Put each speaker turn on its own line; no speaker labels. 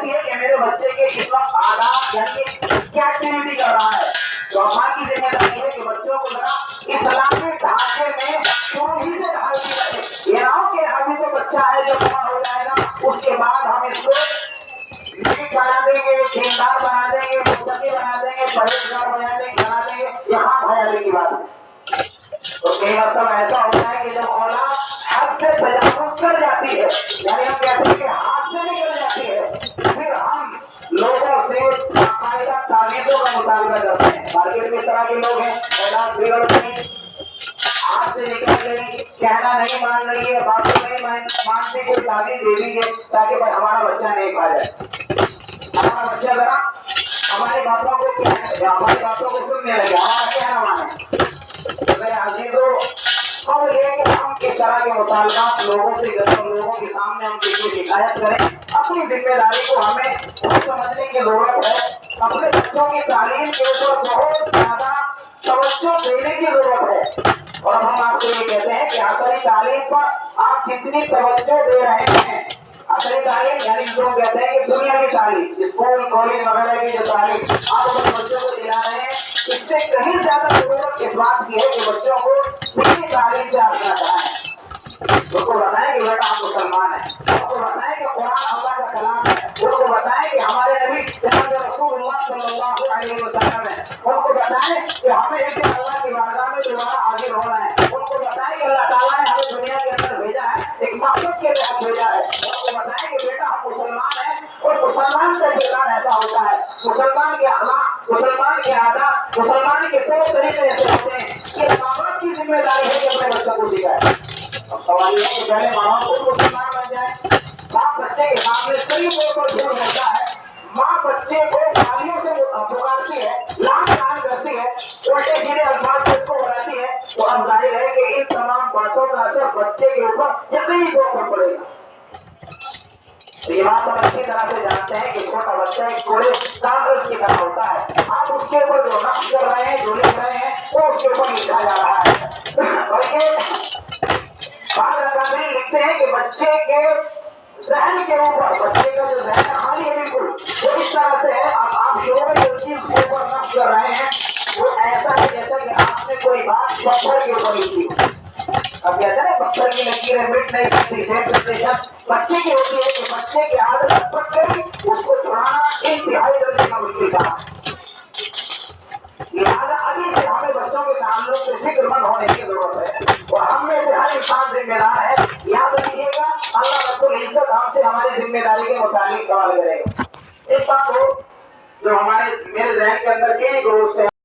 ہوتی ہے کہ میرے بچے کے اس وقت آداب یعنی کیا ایکٹیویٹی کر رہا ہے. تو ماں کی ذمہ داری ہے کہ بچوں کو ذرا اسلامی ڈھانچے میں شروع ہی سے ڈھالتی رہے. یہ نہ ہو کہ ابھی تو بچہ ہے جو بڑا ہو جائے گا اس کے بعد ہم اس کو بنا دیں گے, دیندار بنا دیں گے, متقی بنا دیں گے, پرہیزگار بنا دیں گے. یہاں خیالی کی بات ہے. تو کئی مرتبہ ایسا ہوتا ہے کہ جب اولاد حد سے تجاوز کر جاتی ہے, یعنی ہم کہتے ہیں کہ ہاتھ سے نکل جاتی ہے, پھر ہم لوگوں سے باقاعدہ تعویذوں کا مطالبہ کرتے ہیں. مارکیٹ میں اس طرح کے لوگ ہیں, اولاد بگڑ گئی, ہاتھ سے نکل گئی, کہنا نہیں مان رہی ہے, باتوں نہیں مانتی, کوئی تعویذ دے دیجیے تاکہ بھائی ہمارا بچہ نہیں کھا جائے, ہمارا بچہ ذرا ہماری باتوں کو سننے لگے, ہمارا کہنا مانے. میرے عزیزوں, اب یہ کہ ہم اس طرح کے مطالبات لوگوں سے کریں, لوگوں کے سامنے ہم کی شکایت کریں, اپنی ذمہ داری کو ہمیں سمجھنے کی ضرورت ہے. اپنے بچوں کی تعلیم کے اوپر بہت زیادہ توجہ دینے کی ضرورت ہے. اور ہم آپ کو یہ کہتے ہیں کہ عقلی تعلیم پر آپ جتنی توجہ دے رہے ہیں, عقلی تعلیم یعنی جو کہتے ہیں کہ دنیا کی تعلیم, اسکول کالج وغیرہ کی جو تعلیم آپ اپنے بچوں کو دلا رہے ہیں, اس سے کہیں زیادہ ضرورت اس بات کی ہے کہ بچوں کو دینی تعلیم سے آگاہ کرائیں. ان کو بتائیں کہ بیٹا آپ مسلمان ہیں, ان کو بتائیں کہ قرآن اللہ کا کلام ہے, ان کو بتائیں کہ ہمارے نبی جناب رسول اللہ صلی اللہ علیہ وسلم ہے, ان کو بتائیں کہ ہمیں ایک اللہ کی بارگاہ میں دوبارہ حاضر ہونا ہے, ان کو بتائیں کہ اللہ تعالیٰ نے ہمیں دنیا کے اندر بھیجا ہے, ایک مقصد کے تحت بھیجا ہے. ان کو بتائیں کہ بیٹا ہم مسلمان ہیں, اور مسلمان کا کردار ایسا ہوتا ہے, مسلمان کے اخلاق, مسلمان کے آداب, مسلمان کے طور طریقے ایسے ہوتے ہیں کہ ماں باپ کی ذمہ داری ہے کہ اپنے بچوں کو سکھائے. اب سوال یہ ہے کہ پہلے ماں باپ کو مسلمان بن جائے. باپ بچے کے سامنے صحیح طور پر جھوٹ ہوتا ہے, ماں بچے کو گالیوں سے پکارتی ہے, لان تان کرتی ہے, الٹے سیدھے الفاظ سے اس کو بناتی ہے, تو اب ظاہر ہے کہ ان تمام باتوں کا اثر بچے کے اوپر یقینی طور پر پڑے گا. یہ بات ہم اچھی طرح سے جانتے ہیں کہ چھوٹا بچہ ایک تھوڑے کاغذ کی طرح ہوتا ہے, آپ اس کے اوپر جو نقش کر رہے ہیں, جو لکھ رہے ہیں, وہ اس کے اوپر لکھا جا رہا ہے. بلکہ بعض اکابرین لکھتے ہیں کہ بچے کے ذہن کے اوپر, بچے کا جو ذہن خالی ہے بالکل, وہ اس طرح سے ہے, اب آپ شعور میں جو چیز کے اوپر نقش کر رہے ہیں وہ ایسا ہے جیسا کہ آپ نے کوئی بات پتھر کے اوپر لکھی. اب کہتے ہیں پتھر کی لکیریں مٹ نہیں سکتی, بچے کی ہوتی ہے کہ بچے کی عادت پڑ گئی, اس کو چھڑانا انتہائی درجے کا مشکل کام ہے. لہٰذا ابھی سے ہمیں بچوں کے تعلق سے فکر مند ہونے کی ضرورت ہے, اور ہم میں سے ہر انسان ذمہ دار ہے. یاد رکھیے گا, اللہ رب العزت ہم سے ہماری ذمہ داری کے متعلق سوال کرے گا. ایک بات ہو جو میرے ذہن کے اندر کئی گروہ سے